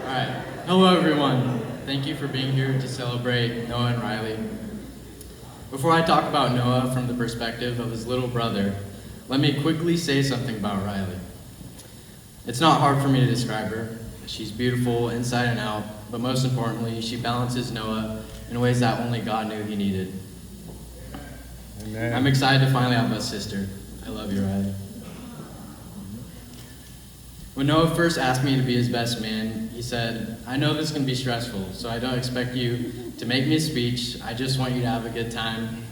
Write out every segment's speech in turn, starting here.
Alright, hello everyone. Thank you for being here to celebrate Noah and Riley. Before I talk about Noah from the perspective of his little brother, let me quickly say something about Riley. It's not hard for me to describe her. She's beautiful inside and out, but most importantly, she balances Noah in ways that only God knew he needed. Amen. I'm excited to finally have a sister. I love you, Riley. When Noah first asked me to be his best man, he said, "I know this can be stressful, so I don't expect you to make me a speech. I just want you to have a good time."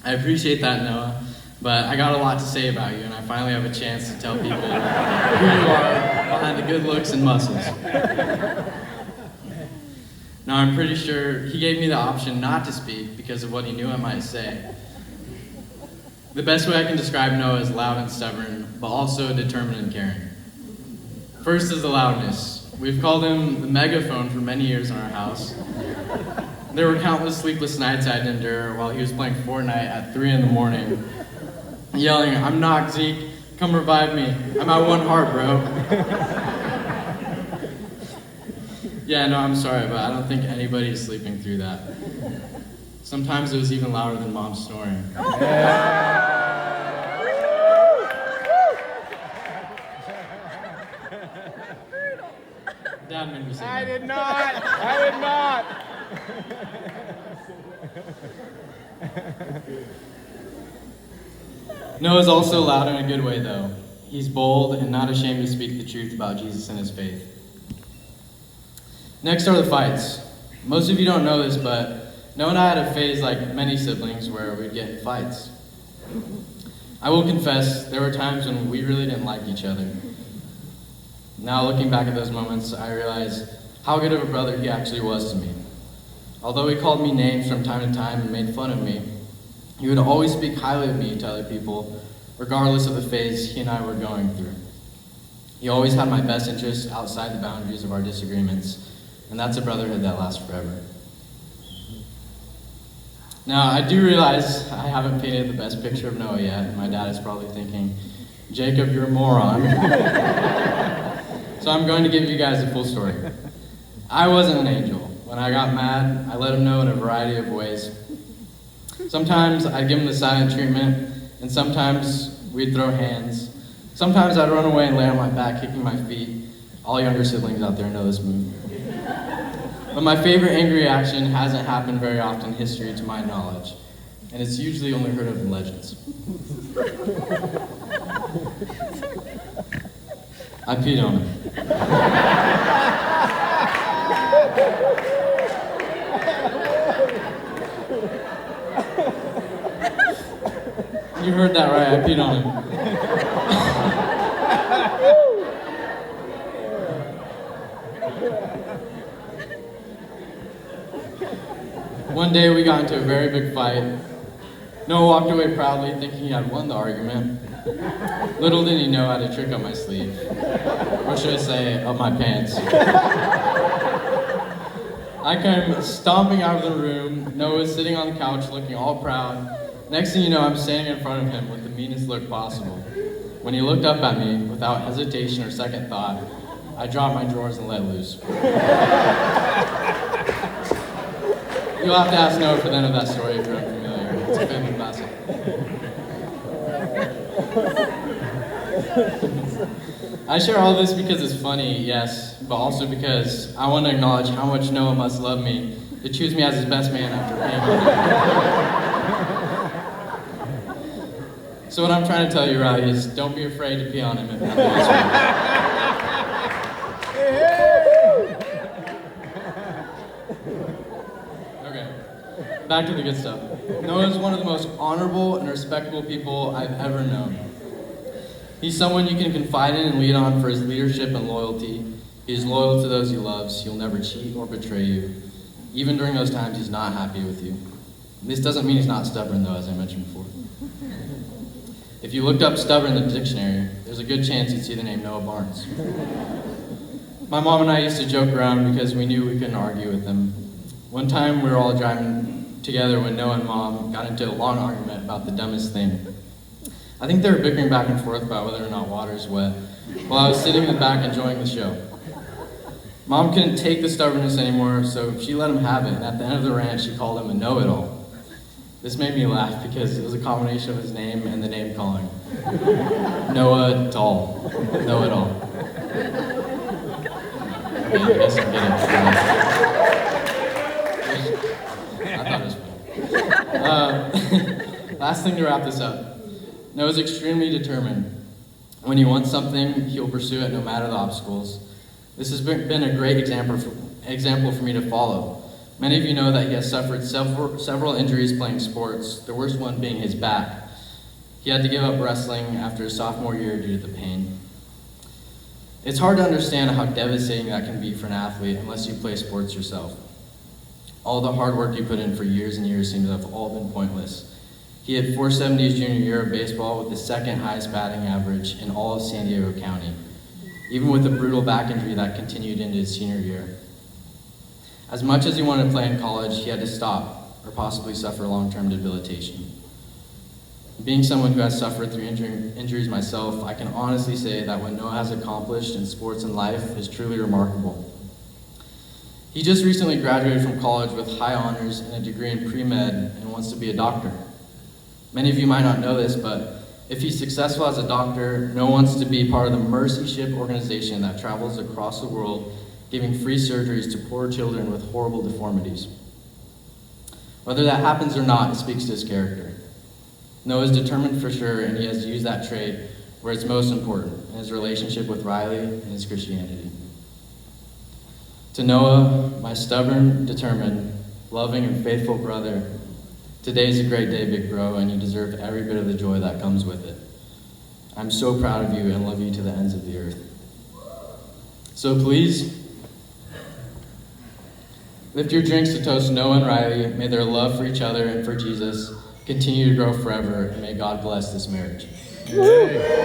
I appreciate that, Noah, but I got a lot to say about you, and I finally have a chance to tell people who you are behind the good looks and muscles. Now, I'm pretty sure he gave me the option not to speak because of what he knew I might say. The best way I can describe Noah is loud and stubborn, but also determined and caring. First is the loudness. We've called him the megaphone for many years in our house. There were countless sleepless nights I had to endure while he was playing Fortnite at 3 in the morning, yelling, "I'm knocked, Zeke, come revive me. I'm at 1 heart, bro." Yeah, no, I'm sorry, but I don't think anybody's sleeping through that. Sometimes it was even louder than Mom snoring. Dad made me say that. I did not. Noah's also loud in a good way, though. He's bold and not ashamed to speak the truth about Jesus and his faith. Next are the fights. Most of you don't know this, but Noah and I had a phase like many siblings where we'd get in fights. I will confess, there were times when we really didn't like each other. Now looking back at those moments, I realize how good of a brother he actually was to me. Although he called me names from time to time and made fun of me, he would always speak highly of me to other people, regardless of the phase he and I were going through. He always had my best interests outside the boundaries of our disagreements, and that's a brotherhood that lasts forever. Now, I do realize I haven't painted the best picture of Noah yet, and my dad is probably thinking, "Jacob, you're a moron." So I'm going to give you guys the full story. I wasn't an angel. When I got mad, I let him know in a variety of ways. Sometimes I'd give him the silent treatment, and sometimes we'd throw hands. Sometimes I'd run away and lay on my back, kicking my feet. All younger siblings out there know this move. But my favorite angry reaction hasn't happened very often in history to my knowledge, and it's usually only heard of in legends. I peed on him. You heard that right, I peed on him. One day we got into a very big fight. Noah walked away proudly thinking he had won the argument. Little did he know I had a trick up my sleeve. Or should I say, up my pants. I came stomping out of the room. Noah was sitting on the couch looking all proud. Next thing you know, I'm standing in front of him with the meanest look possible. When he looked up at me, without hesitation or second thought, I dropped my drawers and let loose. You'll have to ask Noah for the end of that story if you're unfamiliar. It's a family classic. I share all this because it's funny, yes, but also because I want to acknowledge how much Noah must love me to choose me as his best man after being. So what I'm trying to tell you, Riley, is don't be afraid to pee on him if nothing else. Okay, back to the good stuff. Noah is one of the most honorable and respectable people I've ever known. He's someone you can confide in and lean on for his leadership and loyalty. He's loyal to those he loves. He'll never cheat or betray you. Even during those times he's not happy with you. This doesn't mean he's not stubborn, though, as I mentioned before. If you looked up stubborn in the dictionary, there's a good chance you'd see the name Noah Barnes. My mom and I used to joke around because we knew we couldn't argue with him. One time we were all driving together when Noah and Mom got into a long argument about the dumbest thing. I think they were bickering back and forth about whether or not water's wet, while I was sitting in the back enjoying the show. Mom couldn't take the stubbornness anymore, so she let him have it, and at the end of the rant, she called him a know-it-all. This made me laugh because it was a combination of his name and the name calling. Noah Doll. Know-it-all. I mean, I guess I'm getting I thought it was funny. Last thing to wrap this up. Noah's extremely determined. When he wants something, he'll pursue it no matter the obstacles. This has been a great example for me to follow. Many of you know that he has suffered several injuries playing sports, the worst one being his back. He had to give up wrestling after his sophomore year due to the pain. It's hard to understand how devastating that can be for an athlete unless you play sports yourself. All the hard work you put in for years and years seems to have all been pointless. He had 470 his junior year of baseball with the second highest batting average in all of San Diego County, even with a brutal back injury that continued into his senior year. As much as he wanted to play in college, he had to stop or possibly suffer long-term debilitation. Being someone who has suffered through injuries myself, I can honestly say that what Noah has accomplished in sports and life is truly remarkable. He just recently graduated from college with high honors and a degree in pre-med and wants to be a doctor. Many of you might not know this, but if he's successful as a doctor, Noah wants to be part of the Mercy Ship organization that travels across the world giving free surgeries to poor children with horrible deformities. Whether that happens or not, it speaks to his character. Noah's determined for sure, and he has used that trait where it's most important, in his relationship with Riley and his Christianity. To Noah, my stubborn, determined, loving, and faithful brother, today's a great day, big bro, and you deserve every bit of the joy that comes with it. I'm so proud of you and love you to the ends of the earth. So please, lift your drinks to toast Noah and Riley. May their love for each other and for Jesus continue to grow forever, and may God bless this marriage. Yay.